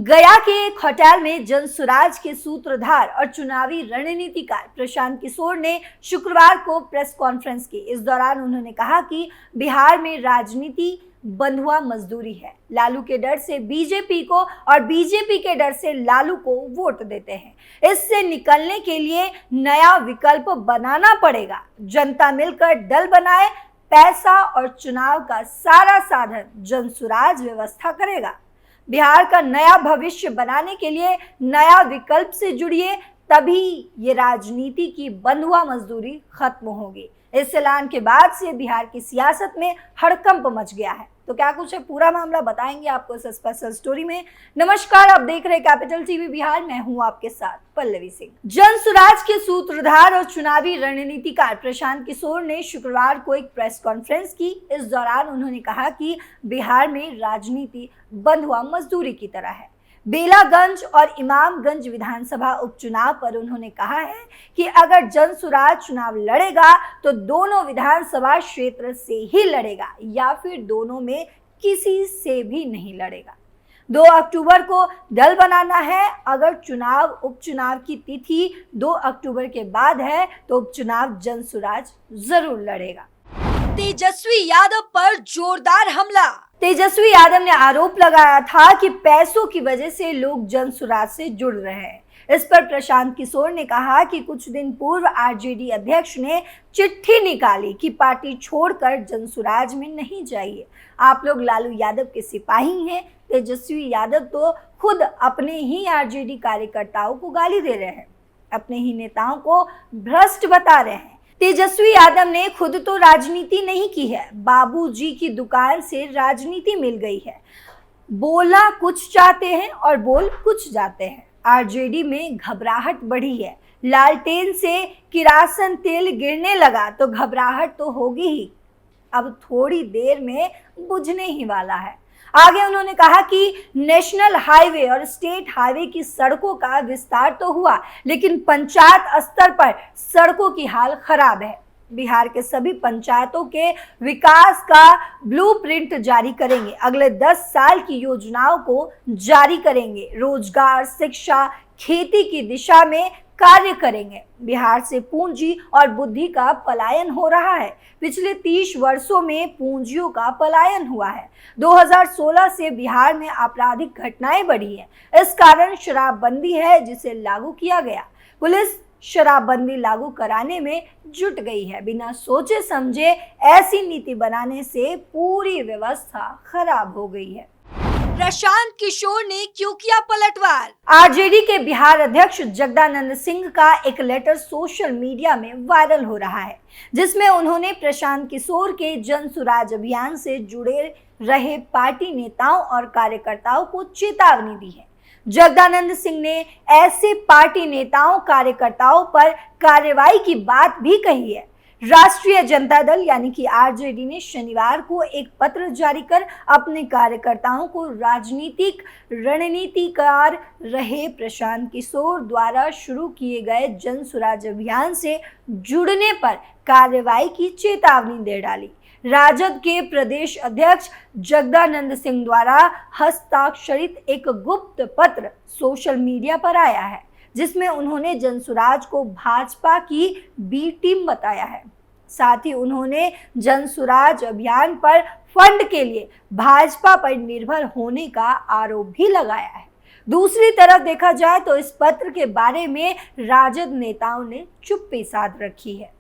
गया के एक होटल में जनसुराज के सूत्रधार और चुनावी रणनीतिकार प्रशांत किशोर ने शुक्रवार को प्रेस कॉन्फ्रेंस की। इस दौरान उन्होंने कहा कि बिहार में राजनीति बंधुआ मजदूरी है। लालू के डर से बीजेपी को और बीजेपी के डर से लालू को वोट देते हैं। इससे निकलने के लिए नया विकल्प बनाना पड़ेगा। जनता मिलकर दल बनाए, पैसा और चुनाव का सारा साधन जनसुराज व्यवस्था करेगा। बिहार का नया भविष्य बनाने के लिए नया विकल्प से जुड़िए, तभी ये राजनीति की बंधुआ मजदूरी खत्म होगी। इस ऐलान के बाद से बिहार की सियासत में हड़कंप मच गया है। तो क्या कुछ है पूरा मामला बताएंगे आपको इस स्पेशल स्टोरी में। नमस्कार, आप देख रहे हैं कैपिटल टीवी बिहार, मैं हूं आपके साथ पल्लवी सिंह। जनसुराज के सूत्रधार और चुनावी रणनीतिकार प्रशांत किशोर ने शुक्रवार को एक प्रेस कॉन्फ्रेंस की। इस दौरान उन्होंने कहा कि बिहार में राजनीति बंधुआ मजदूरी की तरह है। बेलागंज और इमामगंज विधानसभा उपचुनाव पर उन्होंने कहा है कि अगर जनसुराज चुनाव लड़ेगा तो दोनों विधानसभा क्षेत्र से ही लड़ेगा या फिर दोनों में किसी से भी नहीं लड़ेगा। 2 अक्टूबर को दल बनाना है। अगर उपचुनाव की तिथि 2 अक्टूबर के बाद है तो उपचुनाव जनसुराज जरूर लड़ेगा। तेजस्वी यादव पर जोरदार हमला। तेजस्वी यादव ने आरोप लगाया था कि पैसों की वजह से लोग जनसुराज से जुड़ रहे हैं। इस पर प्रशांत किशोर ने कहा कि कुछ दिन पूर्व आरजेडी अध्यक्ष ने चिट्ठी निकाली कि पार्टी छोड़कर जनसुराज में नहीं जाइए। आप लोग लालू यादव के सिपाही हैं। तेजस्वी यादव तो खुद अपने ही आरजेडी कार्यकर्ताओं को गाली दे रहे हैं, अपने ही नेताओं को भ्रष्ट बता रहे हैं। तेजस्वी यादव ने खुद तो राजनीति नहीं की है, बाबूजी की दुकान से राजनीति मिल गई है। बोला कुछ चाहते हैं और बोल कुछ जाते हैं। आरजेडी में घबराहट बढ़ी है। लालटेन से किरासन तेल गिरने लगा तो घबराहट तो होगी ही, अब थोड़ी देर में बुझने ही वाला है। आगे उन्होंने कहा कि नेशनल हाईवे और स्टेट हाईवे की सड़कों का विस्तार तो हुआ, लेकिन पंचायत स्तर पर सड़कों की हाल खराब है। बिहार के सभी पंचायतों के विकास का ब्लूप्रिंट जारी करेंगे। अगले 10 साल की योजनाओं को जारी करेंगे। रोजगार, शिक्षा, खेती की दिशा में कार्य करेंगे। बिहार से पूंजी और बुद्धि का पलायन हो रहा है। पिछले 30 वर्षों में पूंजियों का पलायन हुआ है। 2016 से बिहार में आपराधिक घटनाएं बढ़ी हैं। इस कारण शराबबंदी है जिसे लागू किया गया। पुलिस शराबबंदी लागू कराने में जुट गई है। बिना सोचे समझे ऐसी नीति बनाने से पूरी व्यवस्था खराब हो गई है। प्रशांत किशोर ने क्यों किया पलटवार? आरजेडी के बिहार अध्यक्ष जगदानंद सिंह का एक लेटर सोशल मीडिया में वायरल हो रहा है, जिसमें उन्होंने प्रशांत किशोर के जनसुराज अभियान से जुड़े रहे पार्टी नेताओं और कार्यकर्ताओं को चेतावनी दी है। जगदानंद सिंह ने ऐसे पार्टी नेताओं कार्यकर्ताओं पर कार्रवाई की बात भी कही है। राष्ट्रीय जनता दल यानी कि आरजेडी ने शनिवार को एक पत्र जारी कर अपने कार्यकर्ताओं को राजनीतिक रणनीतिकार रहे प्रशांत किशोर द्वारा शुरू किए गए जनसुराज अभियान से जुड़ने पर कार्रवाई की चेतावनी दे डाली। राजद के प्रदेश अध्यक्ष जगदानंद सिंह द्वारा हस्ताक्षरित एक गुप्त पत्र सोशल मीडिया पर आया है, जिसमें उन्होंने जनसुराज को भाजपा की बी टीम बताया है। साथ ही उन्होंने जनसुराज अभियान पर फंड के लिए भाजपा पर निर्भर होने का आरोप भी लगाया है। दूसरी तरफ देखा जाए तो इस पत्र के बारे में राजद नेताओं ने चुप्पी साध रखी है।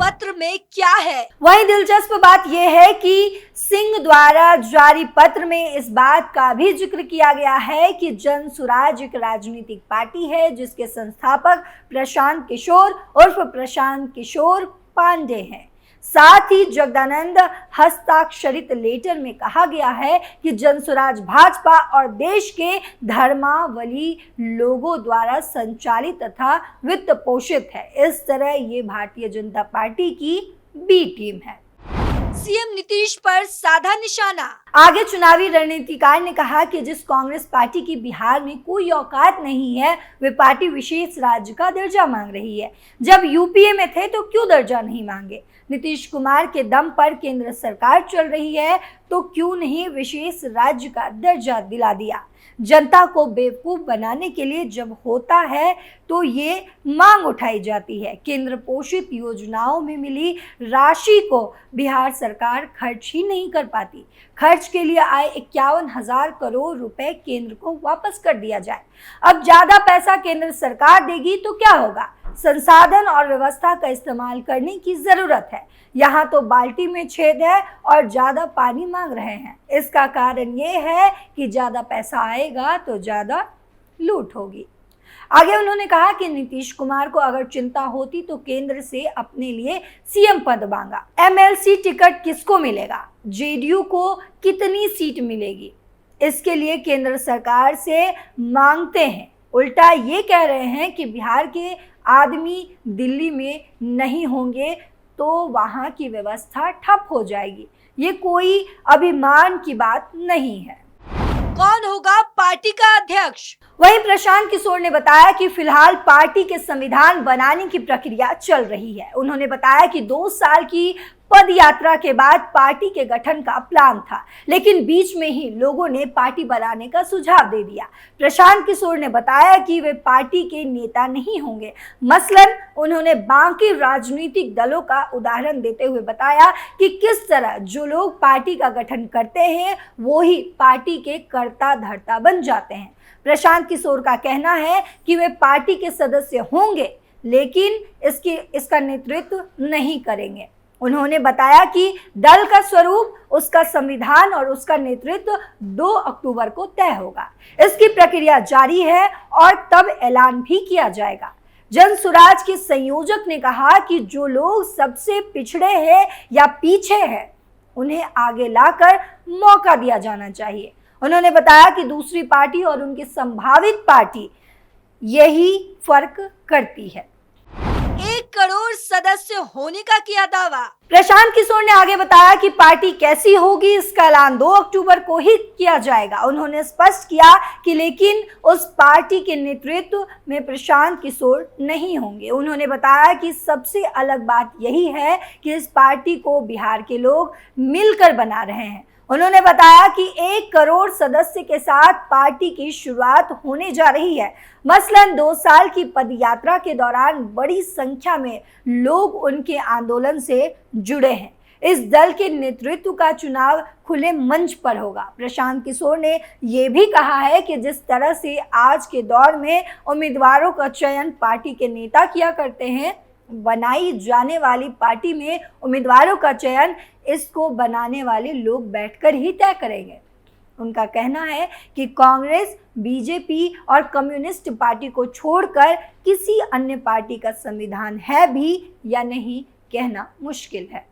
पत्र में क्या है? वही दिलचस्प बात यह है कि सिंह द्वारा जारी पत्र में इस बात का भी जिक्र किया गया है कि जनसुराज एक राजनीतिक पार्टी है जिसके संस्थापक प्रशांत किशोर उर्फ प्रशांत किशोर पांडे हैं। साथ ही जगदानंद हस्ताक्षरित लेटर में कहा गया है कि जनसुराज भाजपा और देश के धर्मावलंबी लोगों द्वारा संचालित तथा वित्त पोषित है। इस तरह ये भारतीय जनता पार्टी की बी टीम है। सीएम नीतीश पर साधा निशाना। आगे चुनावी रणनीतिकार ने कहा कि जिस कांग्रेस पार्टी की बिहार में कोई औकात नहीं है, वे पार्टी विशेष राज्य का दर्जा मांग रही है। जब यूपीए में थे तो क्यों दर्जा नहीं मांगे? नीतीश कुमार के दम पर केंद्र सरकार चल रही है तो क्यों नहीं विशेष राज्य का दर्जा दिला दिया? जनता को बेवकूफ बनाने के लिए जब होता है तो ये मांग उठाई जाती है। केंद्र पोषित योजनाओं में मिली राशि को बिहार सरकार खर्च ही नहीं कर पाती। खर्च के लिए आए 51,000 करोड़ रुपए केंद्र को वापस कर दिया जाए। अब ज्यादा पैसा केंद्र सरकार देगी तो क्या होगा? संसाधन और व्यवस्था का इस्तेमाल करने की जरूरत है। यहाँ तो बाल्टी में छेद है और ज्यादा पानी मांग रहे हैं। इसका कारण ये है कि ज्यादा पैसा आएगा तो ज्यादा लूट होगी। आगे उन्होंने कहा कि नीतीश कुमार को अगर चिंता होती तो केंद्र से अपने लिए सीएम पद मांगा। एमएलसी टिकट किसको मिलेगा? जेडीयू को कितनी सीट मिलेगी? इसके लिए केंद्र सरकार से मांगते हैं। उल्टा ये कह रहे हैं कि बिहार के आदमी दिल्ली में नहीं होंगे तो वहां की व्यवस्था ठप हो जाएगी। ये कोई अभिमान की बात नहीं है। कौन होगा पार्टी का अध्यक्ष? वहीं प्रशांत किशोर ने बताया कि फिलहाल पार्टी के संविधान बनाने की प्रक्रिया चल रही है। उन्होंने बताया कि 2 साल की पद यात्रा के बाद पार्टी के गठन का प्लान था, लेकिन बीच में ही लोगों ने पार्टी बनाने का सुझाव दे दिया। प्रशांत किशोर ने बताया कि वे पार्टी के नेता नहीं होंगे। मसलन उन्होंने बाकी राजनीतिक दलों का उदाहरण देते हुए बताया कि किस तरह जो लोग पार्टी का गठन करते हैं वो ही पार्टी के कर्ता धर्ता बन जाते हैं। प्रशांत किशोर का कहना है कि वे पार्टी के सदस्य होंगे लेकिन इसका नेतृत्व नहीं करेंगे। उन्होंने बताया कि दल का स्वरूप, उसका संविधान और उसका नेतृत्व 2 अक्टूबर को तय होगा। इसकी प्रक्रिया जारी है और तब ऐलान भी किया जाएगा। जन सुराज के संयोजक ने कहा कि जो लोग सबसे पिछड़े हैं या पीछे हैं उन्हें आगे लाकर मौका दिया जाना चाहिए। उन्होंने बताया कि दूसरी पार्टी और उनकी संभावित पार्टी यही फर्क करती है। 1 करोड़ सदस्य होने का किया दावा। प्रशांत किशोर ने आगे बताया कि पार्टी कैसी होगी इसका ऐलान 2 अक्टूबर को ही किया जाएगा। उन्होंने स्पष्ट किया कि लेकिन उस पार्टी के नेतृत्व में प्रशांत किशोर नहीं होंगे। उन्होंने बताया कि सबसे अलग बात यही है कि इस पार्टी को बिहार के लोग मिलकर बना रहे हैं। उन्होंने बताया कि 1 करोड़ सदस्य के साथ पार्टी की शुरुआत होने जा रही है। मसलन 2 साल की पदयात्रा के दौरान बड़ी संख्या में लोग उनके आंदोलन से जुड़े हैं। इस दल के नेतृत्व का चुनाव खुले मंच पर होगा। प्रशांत किशोर ने ये भी कहा है कि जिस तरह से आज के दौर में उम्मीदवारों का चयन पार्टी के नेता किया करते हैं, बनाई जाने वाली पार्टी में उम्मीदवारों का चयन इसको बनाने वाले लोग बैठकर ही तय करेंगे। उनका कहना है कि कांग्रेस, बीजेपी और कम्युनिस्ट पार्टी को छोड़कर किसी अन्य पार्टी का संविधान है भी या नहीं कहना मुश्किल है।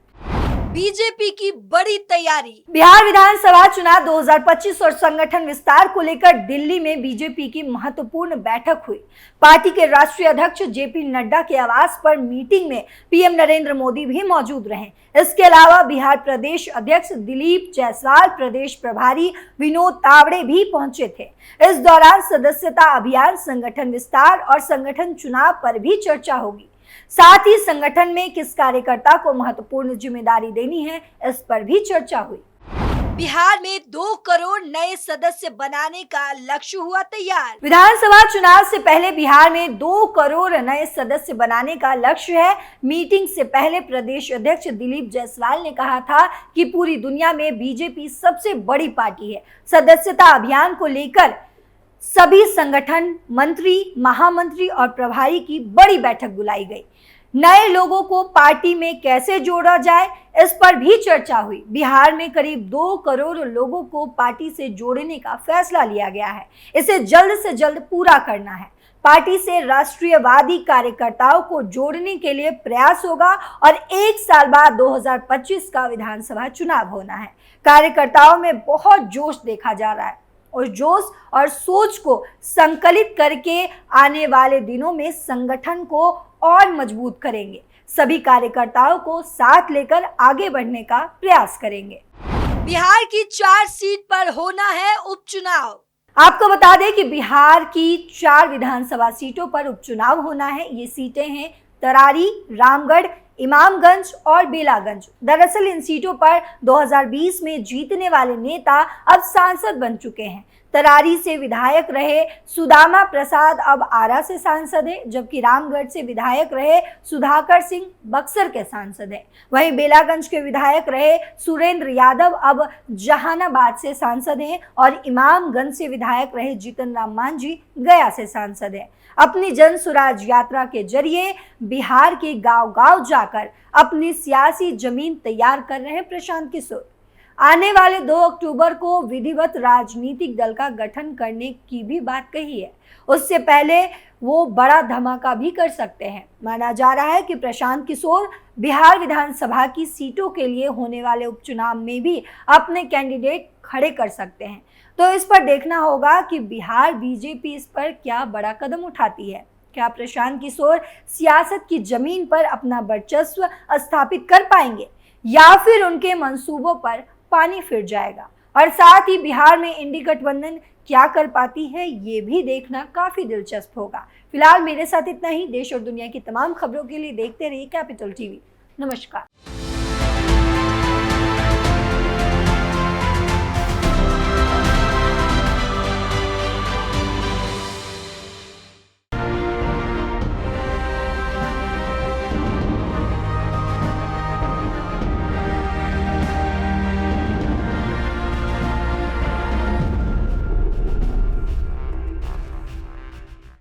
बीजेपी की बड़ी तैयारी। बिहार विधानसभा चुनाव 2025 और संगठन विस्तार को लेकर दिल्ली में बीजेपी की महत्वपूर्ण बैठक हुई। पार्टी के राष्ट्रीय अध्यक्ष जेपी नड्डा के आवास पर मीटिंग में पीएम नरेंद्र मोदी भी मौजूद रहे। इसके अलावा बिहार प्रदेश अध्यक्ष दिलीप जायसवाल, प्रदेश प्रभारी विनोद तावड़े भी पहुंचे थे। इस दौरान सदस्यता अभियान, संगठन विस्तार और संगठन चुनाव पर भी चर्चा होगी। साथ ही संगठन में किस कार्यकर्ता को महत्वपूर्ण जिम्मेदारी देनी है, इस पर भी चर्चा हुई। बिहार में 2 करोड़ नए सदस्य बनाने का लक्ष्य हुआ तैयार। विधानसभा चुनाव से पहले बिहार में 2 करोड़ नए सदस्य बनाने का लक्ष्य है। मीटिंग से पहले प्रदेश अध्यक्ष दिलीप जायसवाल ने कहा था कि पूरी दुनिया में बीजेपी सबसे बड़ी पार्टी है। सदस्यता अभियान को लेकर सभी संगठन मंत्री, महामंत्री और प्रभारी की बड़ी बैठक बुलाई गई। नए लोगों को पार्टी में कैसे जोड़ा जाए, इस पर भी चर्चा हुई। बिहार में करीब 2 करोड़ लोगों को पार्टी से जोड़ने का फैसला लिया गया है। इसे जल्द से जल्द पूरा करना है। पार्टी से राष्ट्रीयवादी कार्यकर्ताओं को जोड़ने के लिए प्रयास होगा और 1 साल बाद 2025 का विधानसभा चुनाव होना है। कार्यकर्ताओं में बहुत जोश देखा जा रहा है। उस जोश और सोच को संकलित करके आने वाले दिनों में संगठन को और मजबूत करेंगे। सभी कार्यकर्ताओं को साथ लेकर आगे बढ़ने का प्रयास करेंगे। बिहार की 4 सीट पर होना है उपचुनाव। आपको बता दें कि बिहार की 4 विधानसभा सीटों पर उपचुनाव होना है। ये सीटें हैं तरारी, रामगढ़, इमामगंज और बेलागंज। दरअसल इन सीटों पर 2020 में जीतने वाले नेता अब सांसद बन चुके हैं। तरारी से विधायक रहे सुदामा प्रसाद अब आरा से सांसद हैं, जबकि रामगढ़ से विधायक रहे सुधाकर सिंह बक्सर के सांसद हैं। वहीं बेलागंज के विधायक रहे सुरेंद्र यादव अब जहानाबाद से सांसद हैं और इमामगंज से विधायक रहे जीतन राम मांझी गया से सांसद हैं। अपनी जन सुराज यात्रा के जरिए बिहार के गांव-गांव जाकर अपनी सियासी जमीन तैयार कर रहे हैं प्रशांत किशोर। आने वाले 2 अक्टूबर को विधिवत राजनीतिक दल का गठन करने की भी बात कही है। उससे पहले वो बड़ा धमाका भी कर सकते हैं। माना जा रहा है कि प्रशांत किशोर बिहार विधानसभा की सीटों के लिए होने वाले उपचुनाव में भी अपने कैंडिडेट खड़े कर सकते हैं। तो इस पर देखना होगा कि बिहार बीजेपी इस पर क्या बड़ा कदम उठाती है। क्या प्रशांत किशोर सियासत की जमीन पर अपना वर्चस्व स्थापित कर पाएंगे या फिर उनके मंसूबों पर पानी फिर जाएगा। और साथ ही बिहार में इंडी गठबंधन क्या कर पाती है, ये भी देखना काफी दिलचस्प होगा। फिलहाल मेरे साथ इतना ही। देश और दुनिया की तमाम खबरों के लिए देखते रहिए कैपिटल टीवी। नमस्कार।